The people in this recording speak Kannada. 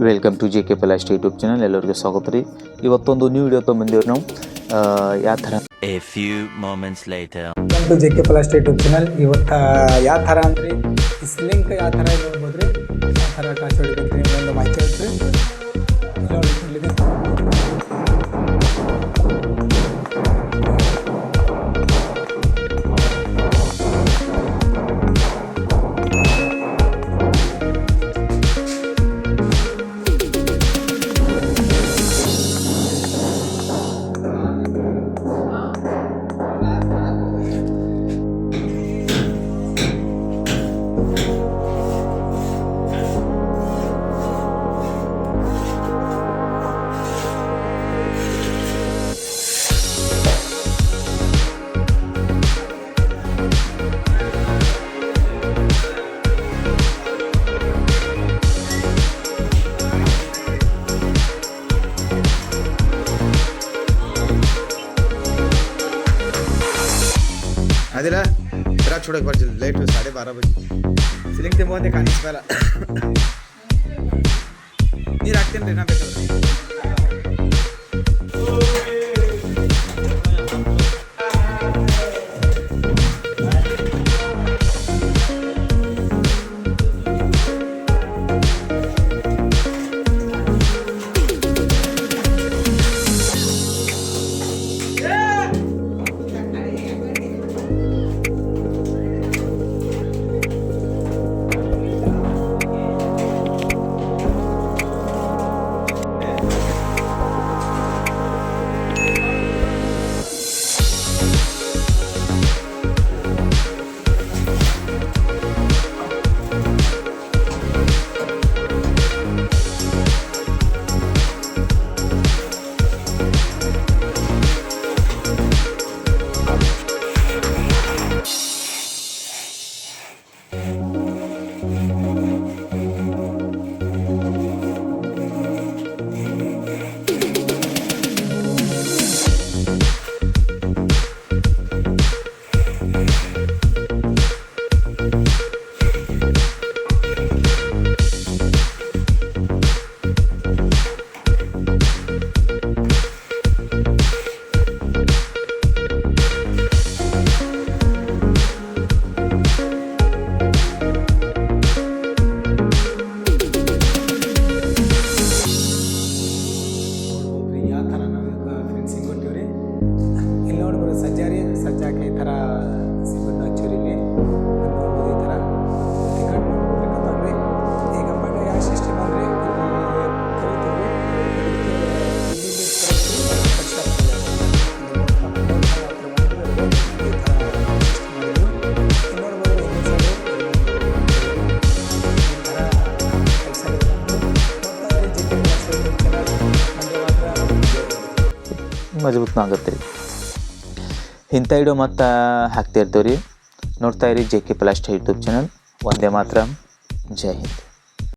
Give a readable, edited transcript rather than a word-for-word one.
Welcome to J K plast YouTube channel. ಎಲ್ಲರಿಗೂ ಸ್ವಾಗತ ರೀ. ಇವತ್ತೊಂದು ನ್ಯೂ ವಿಡಿಯೋ ತೊಗೊಂಬಂದಿವ್ರಿ ನಾವು. ಯಾವ ಥರ A few moments later. Welcome to J K plast YouTube channel. ಇವತ್ತು ಯಾವ ಥರ ಅಂದರೆ ಈ ಸಿಲಿಂಗ್ ಯಾವ ಥರ ನೋಡ್ಬೋದು ರೀ, ಯಾವ ಥರ ಕಾಸು ಹೊಡಿಬೇಕು ರೀ ಒಂದು ಮಾಹಿತಿ ಹೇಳ್ತೀರಿ. आदिला जरा छोड़ एक बार जल्दी, लेट 12:30 बजे सीलिंग ते मोहन खाने से पहला नहीं रखते हैं ना बेटा. ಸಜ್ಜಾಕಿ ಈ ಥರ ಸಿಗುತ್ತೆ ಹಚ್ಚೂರಿಲಿ ನೋಡ್ಬೋದು. ಈ ಥರ ಟಿಕೆಟ್ ನೋಡ್ಬೇಕಂತಂದ್ರೆ ಈಗ ಮಗ ಯಾವ ಸಿಸ್ಟಮ್ ಅಂದರೆ ಮಜಬೂತ್ನ ಆಗುತ್ತೆ ರೀ. ಇಂಥ ವಿಡಿಯೋ ಮತ್ತು ಹಾಕ್ತಾ ಇರ್ತೀವಿ ರೀ. ನೋಡ್ತಾ ಇರಿ J K plast YouTube channel. ಒಂದೇ ಮಾತ್ರ. ಜೈ ಹಿಂದ್.